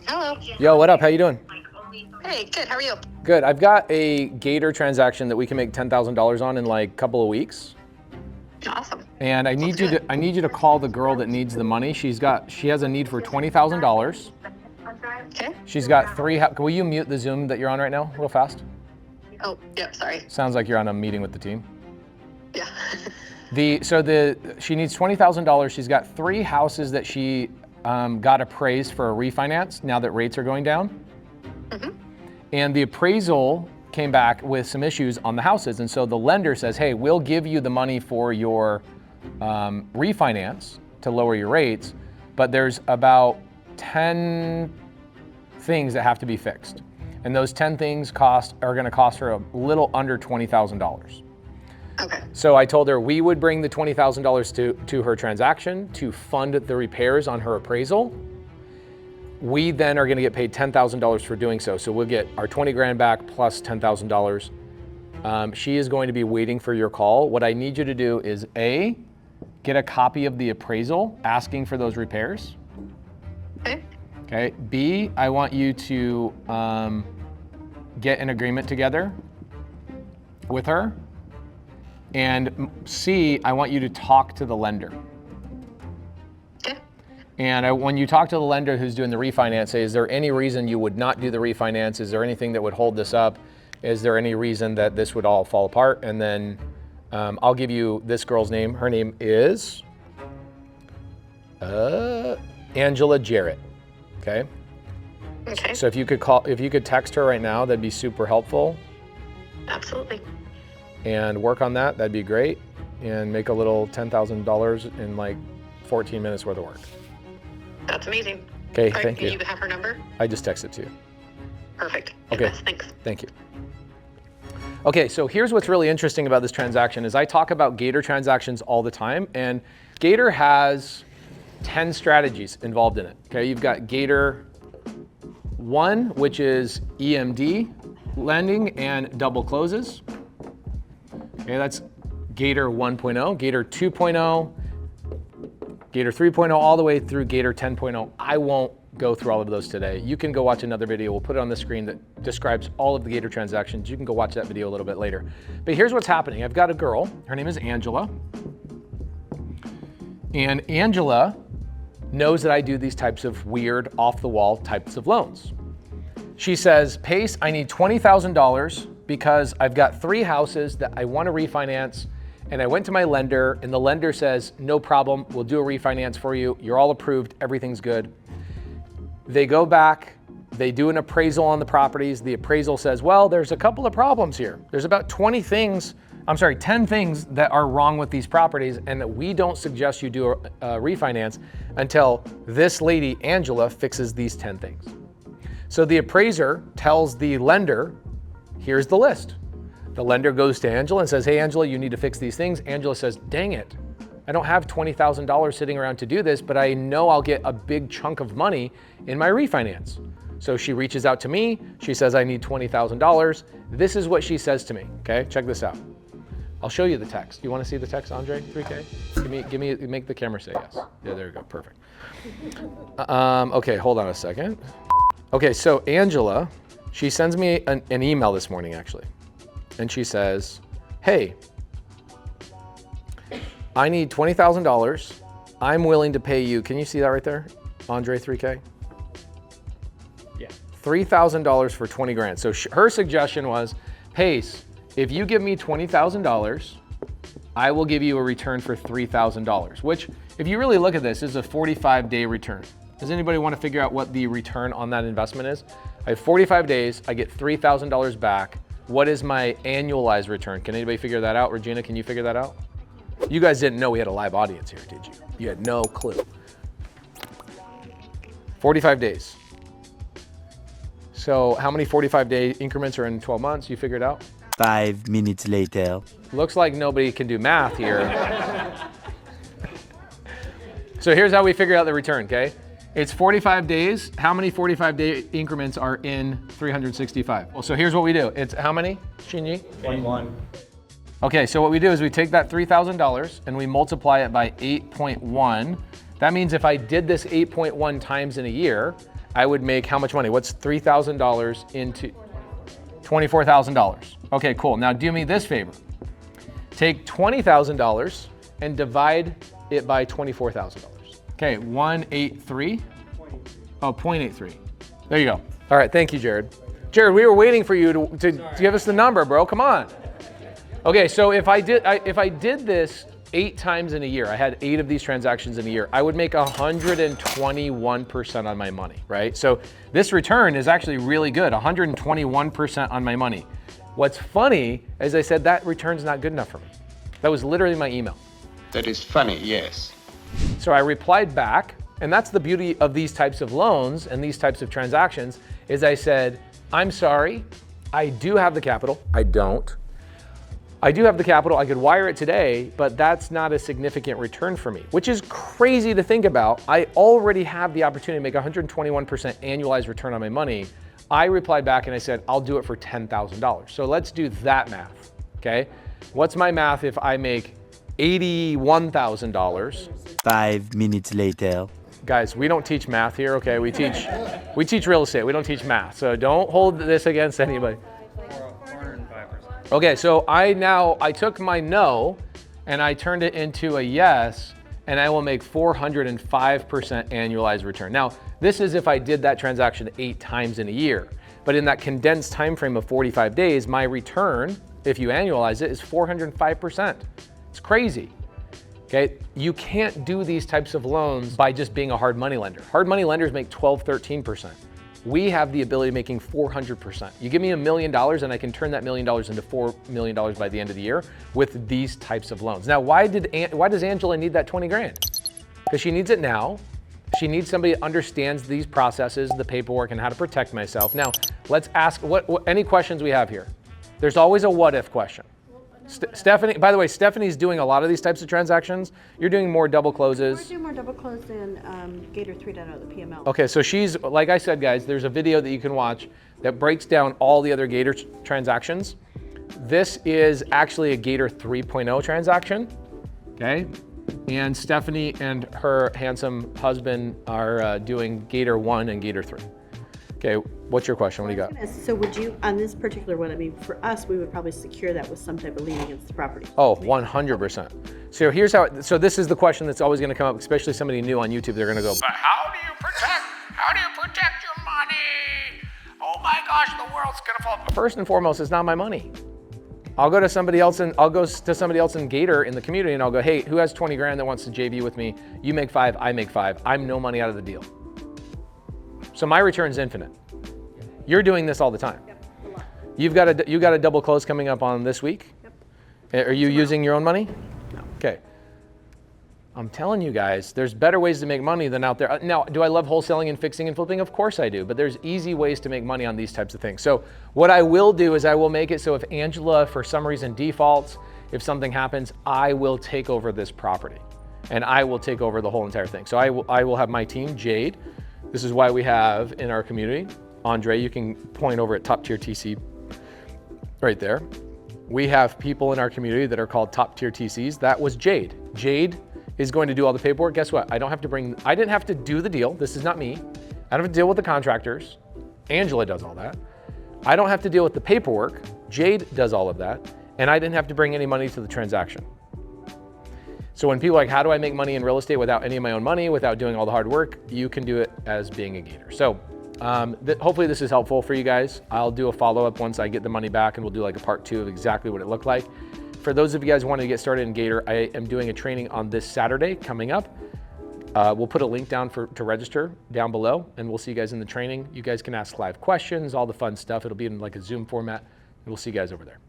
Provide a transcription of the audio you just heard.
Hello. Yo, what up? How you doing? Hey, good. How are you? Good. I've got a Gator transaction that we can make $10,000 on in like a couple of weeks. Awesome. And I need you to call the girl that needs the money. She has a need for $20,000. Okay. She's got will you mute the Zoom that you're on right now real fast? Oh, yep. Sorry. Sounds like you're on a meeting with the team. Yeah. She needs $20,000. She's got 3 houses that she got appraised for a refinance now that rates are going down. Mm-hmm. And the appraisal came back with some issues on the houses. And so the lender says, hey, we'll give you the money for your refinance to lower your rates, but there's about 10 things that have to be fixed. And those 10 things are gonna cost her a little under $20,000. Okay. So I told her we would bring the $20,000 to her transaction to fund the repairs on her appraisal. We then are gonna get paid $10,000 for doing so. So we'll get our 20 grand back plus $10,000. She is going to be waiting for your call. What I need you to do is A, get a copy of the appraisal asking for those repairs. Okay. Okay. B, I want you to get an agreement together with her. And C, I want you to talk to the lender. Okay. And when you talk to the lender who's doing the refinance, say, is there any reason you would not do the refinance? Is there anything that would hold this up? Is there any reason that this would all fall apart? And then I'll give you this girl's name. Her name is Anjela Jarrett. Okay. Okay. So if you could text her right now, that'd be super helpful. Absolutely. And work on that, that'd be great. And make a little $10,000 in like 14 minutes worth of work. That's amazing. Okay, thank you. You have her number? I just texted to you. Perfect. Okay. Yes, thanks. Thank you. Okay, so here's what's really interesting about this transaction is I talk about Gator transactions all the time, and Gator has 10 strategies involved in it. Okay, you've got Gator 1, which is EMD lending and double closes. Okay, that's Gator 1.0, Gator 2.0, Gator 3.0, all the way through Gator 10.0. I won't go through all of those today. You can go watch another video. We'll put it on the screen that describes all of the Gator transactions. You can go watch that video a little bit later. But here's what's happening. I've got a girl. Her name is Anjela. And Anjela knows that I do these types of weird, off-the-wall types of loans. She says, Pace, I need $20,000 because I've got 3 houses that I want to refinance, and I went to my lender, and the lender says, no problem, we'll do a refinance for you. You're all approved, everything's good. They go back, they do an appraisal on the properties. The appraisal says, well, there's a couple of problems here. There's about 10 things that are wrong with these properties, and that we don't suggest you do a refinance until this lady, Anjela, fixes these 10 things. So the appraiser tells the lender, here's the list. The lender goes to Anjela and says, hey, Anjela, you need to fix these things. Anjela says, dang it. I don't have $20,000 sitting around to do this, but I know I'll get a big chunk of money in my refinance. So she reaches out to me. She says, I need $20,000. This is what she says to me. Okay, check this out. I'll show you the text. You want to see the text, Andre? 3K? Make the camera say yes. Yeah, there you go, perfect. Okay, hold on a second. Okay, so Anjela, she sends me an email this morning, actually. And she says, hey, I need $20,000. I'm willing to pay you. Can you see that right there? Andre 3K? Yeah. $3,000 for 20 grand. So her suggestion was, Pace, if you give me $20,000, I will give you a return for $3,000, which if you really look at this is a 45-day return. Does anybody want to figure out what the return on that investment is? I have 45 days, I get $3,000 back. What is my annualized return? Can anybody figure that out? Regina, can you figure that out? You guys didn't know we had a live audience here, did you? You had no clue. 45 days. So how many 45-day increments are in 12 months? You figured out? 5 minutes later. Looks like nobody can do math here. So here's how we figure out the return, okay? It's 45 days. How many 45-day increments are in 365? Well, so here's what we do. It's how many, Shinji? 21. Okay, so what we do is we take that $3,000 and we multiply it by 8.1. That means if I did this 8.1 times in a year, I would make how much money? What's $3,000 into $24,000? Okay, cool. Now do me this favor. Take $20,000 and divide it by $24,000. Okay, 183. Oh, 0.83. There you go. All right, thank you, Jared. Jared, we were waiting for you to give us the number, bro. Come on. Okay, so if I did this 8 times in a year, I had 8 of these transactions in a year, I would make 121% on my money, right? So this return is actually really good, 121% on my money. What's funny, as I said, that return's not good enough for me. That was literally my email. That is funny, yes. So I replied back, and that's the beauty of these types of loans and these types of transactions, is I said, I'm sorry, I do have the capital. I don't. I do have the capital, I could wire it today, but that's not a significant return for me, which is crazy to think about. I already have the opportunity to make 121% annualized return on my money. I replied back and I said, I'll do it for $10,000. So let's do that math, okay? What's my math if I make $81,000? 5 minutes later. Guys, we don't teach math here, okay? We teach real estate, we don't teach math. So don't hold this against anybody. Okay, so I took my no and I turned it into a yes, and I will make 405% annualized return. Now, this is if I did that transaction 8 times in a year, but in that condensed time frame of 45 days, my return, if you annualize it, is 405%. It's crazy. Okay, you can't do these types of loans by just being a hard money lender. Hard money lenders make 12, 13%. We have the ability of making 400%. You give me $1 million and I can turn that $1 million into $4 million by the end of the year with these types of loans. Now, why does Anjela need that 20 grand? Because she needs it now. She needs somebody that understands these processes, the paperwork, and how to protect myself. Now, let's ask any questions we have here. There's always a what if question. Stephanie, by the way, Stephanie's doing a lot of these types of transactions. You're doing more double closes. We're doing more double close than Gator 3.0, the PML. Okay, so she's, like I said, guys, there's a video that you can watch that breaks down all the other Gator transactions. This is actually a Gator 3.0 transaction, okay? And Stephanie and her handsome husband are doing Gator 1 and Gator 3. Okay, what's your question? What do you got? So would you, on this particular one, I mean, for us, we would probably secure that with some type of lien against the property. Oh, 100%. So here's how, so this is the question that's always gonna come up, especially somebody new on YouTube. They're gonna go, but how do you protect your money? Oh my gosh, the world's gonna fall. First and foremost, it's not my money. I'll go to somebody else in Gator in the community and I'll go, hey, who has 20 grand that wants to JV with me? You make 5, I make 5. I'm no money out of the deal. So my return's infinite. You're doing this all the time. You've got a double close coming up on this week. Are you using your own money? No. Okay. I'm telling you guys, there's better ways to make money than out there. Now, do I love wholesaling and fixing and flipping? Of course I do, but there's easy ways to make money on these types of things. So what I will do is I will make it so if Anjela, for some reason, defaults, if something happens, I will take over this property and I will take over the whole entire thing. So I will have my team, Jade. This is why we have in our community, Andre, you can point over at Top Tier TC right there. We have people in our community that are called Top Tier TCs. That was Jade. Jade is going to do all the paperwork. Guess what? I didn't have to do the deal. This is not me. I don't have to deal with the contractors. Anjela does all that. I don't have to deal with the paperwork. Jade does all of that. And I didn't have to bring any money to the transaction. So when people are like, how do I make money in real estate without any of my own money, without doing all the hard work? You can do it as being a Gator. So hopefully this is helpful for you guys. I'll do a follow-up once I get the money back and we'll do like a part 2 of exactly what it looked like. For those of you guys who want to get started in Gator, I am doing a training on this Saturday coming up. We'll put a link down to register down below and we'll see you guys in the training. You guys can ask live questions, all the fun stuff. It'll be in like a Zoom format and we'll see you guys over there.